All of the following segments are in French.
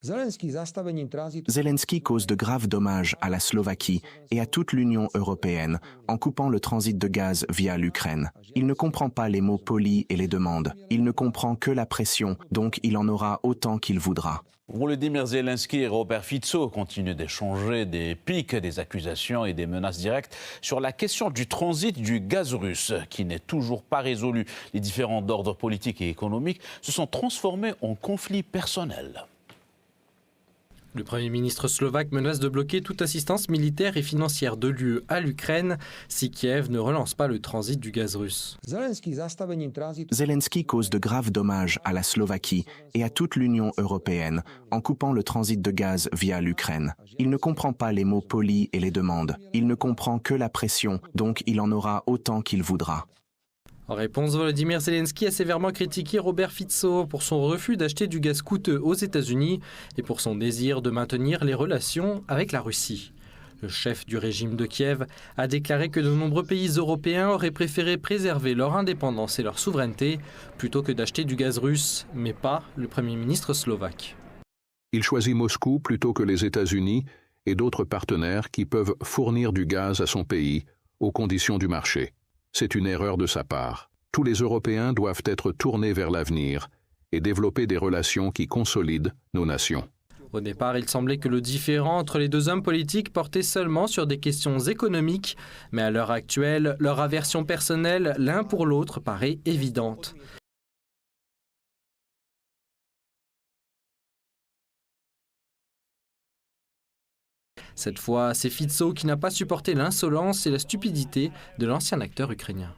Zelensky cause de graves dommages à la Slovaquie et à toute l'Union européenne en coupant le transit de gaz via l'Ukraine. Il ne comprend pas les mots polis et les demandes. Il ne comprend que la pression, donc il en aura autant qu'il voudra. Volodymyr Zelensky et Robert Fico continuent d'échanger des pics, des accusations et des menaces directes sur la question du transit du gaz russe, qui n'est toujours pas résolu. Les différends d'ordre politique et économique se sont transformés en conflits personnels. Le Premier ministre slovaque menace de bloquer toute assistance militaire et financière de l'UE à l'Ukraine si Kiev ne relance pas le transit du gaz russe. Zelensky cause de graves dommages à la Slovaquie et à toute l'Union européenne en coupant le transit de gaz via l'Ukraine. Il ne comprend pas les mots polis et les demandes. Il ne comprend que la pression, donc il en aura autant qu'il voudra. En réponse, Volodymyr Zelensky a sévèrement critiqué Robert Fico pour son refus d'acheter du gaz coûteux aux États-Unis et pour son désir de maintenir les relations avec la Russie. Le chef du régime de Kiev a déclaré que de nombreux pays européens auraient préféré préserver leur indépendance et leur souveraineté plutôt que d'acheter du gaz russe, mais pas le Premier ministre slovaque. Il choisit Moscou plutôt que les États-Unis et d'autres partenaires qui peuvent fournir du gaz à son pays aux conditions du marché. C'est une erreur de sa part. Tous les Européens doivent être tournés vers l'avenir et développer des relations qui consolident nos nations. Au départ, il semblait que le différend entre les deux hommes politiques portait seulement sur des questions économiques, mais à l'heure actuelle, leur aversion personnelle l'un pour l'autre paraît évidente. Cette fois, c'est Fico qui n'a pas supporté l'insolence et la stupidité de l'ancien acteur ukrainien.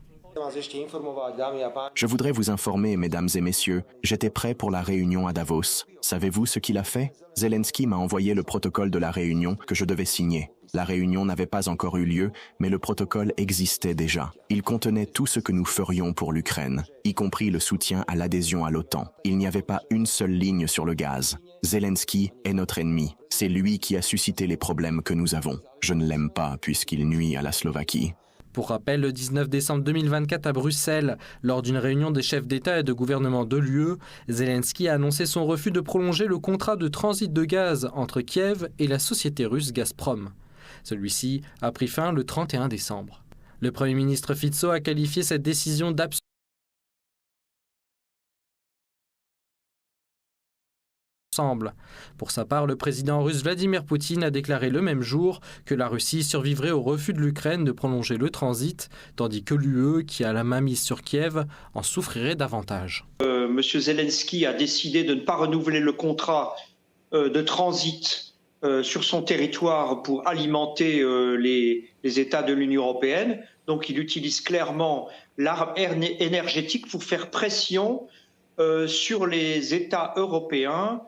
Je voudrais vous informer, mesdames et messieurs, j'étais prêt pour la réunion à Davos. Savez-vous ce qu'il a fait? Zelensky m'a envoyé le protocole de la réunion que je devais signer. La réunion n'avait pas encore eu lieu, mais le protocole existait déjà. Il contenait tout ce que nous ferions pour l'Ukraine, y compris le soutien à l'adhésion à l'OTAN. Il n'y avait pas une seule ligne sur le gaz. Zelensky est notre ennemi. C'est lui qui a suscité les problèmes que nous avons. Je ne l'aime pas puisqu'il nuit à la Slovaquie. Pour rappel, le 19 décembre 2024 à Bruxelles, lors d'une réunion des chefs d'État et de gouvernement de l'UE, Zelensky a annoncé son refus de prolonger le contrat de transit de gaz entre Kiev et la société russe Gazprom. Celui-ci a pris fin le 31 décembre. Le Premier ministre Fico a qualifié cette décision d'absurde. Pour sa part, le président russe Vladimir Poutine a déclaré le même jour que la Russie survivrait au refus de l'Ukraine de prolonger le transit, tandis que l'UE, qui a la main mise sur Kiev, en souffrirait davantage. Monsieur Zelensky a décidé de ne pas renouveler le contrat de transit sur son territoire pour alimenter les États de l'Union européenne. Donc il utilise clairement l'arme énergétique pour faire pression sur les États européens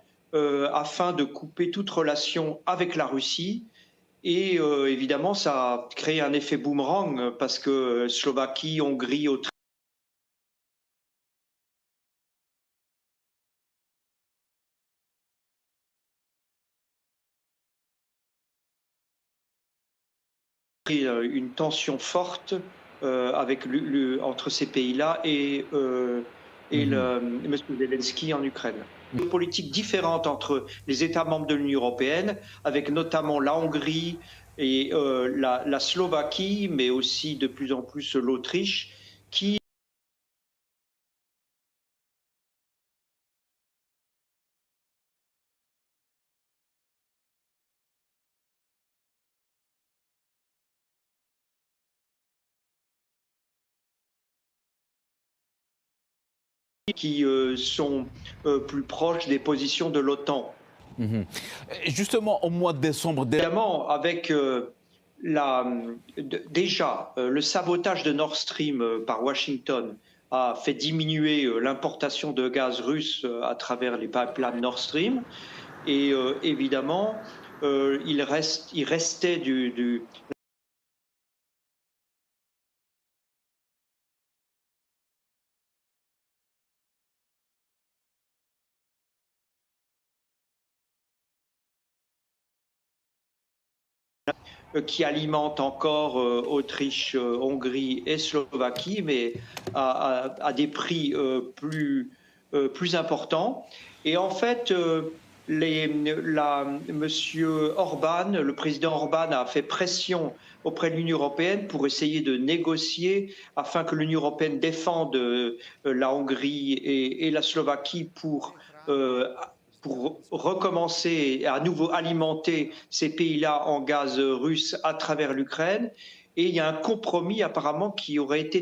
afin de couper toute relation avec la Russie. Et évidemment, ça a créé un effet boomerang parce que Slovaquie, Hongrie, Autriche, une tension forte entre ces pays-là et M. Zelensky en Ukraine. Une politique différente entre les États membres de l'Union européenne, avec notamment la Hongrie et la Slovaquie, mais aussi de plus en plus l'Autriche, qui sont plus proches des positions de l'OTAN. Justement, au mois de décembre... Évidemment, avec déjà le sabotage de Nord Stream par Washington a fait diminuer l'importation de gaz russe à travers les pipelines Nord Stream. Et évidemment, il restait qui alimente encore Autriche, Hongrie et Slovaquie, mais à des prix plus importants. Et en fait, Monsieur Orban, le président Orban a fait pression auprès de l'Union européenne pour essayer de négocier afin que l'Union européenne défende la Hongrie et la Slovaquie pour recommencer et à nouveau alimenter ces pays-là en gaz russe à travers l'Ukraine. Et il y a un compromis apparemment qui aurait été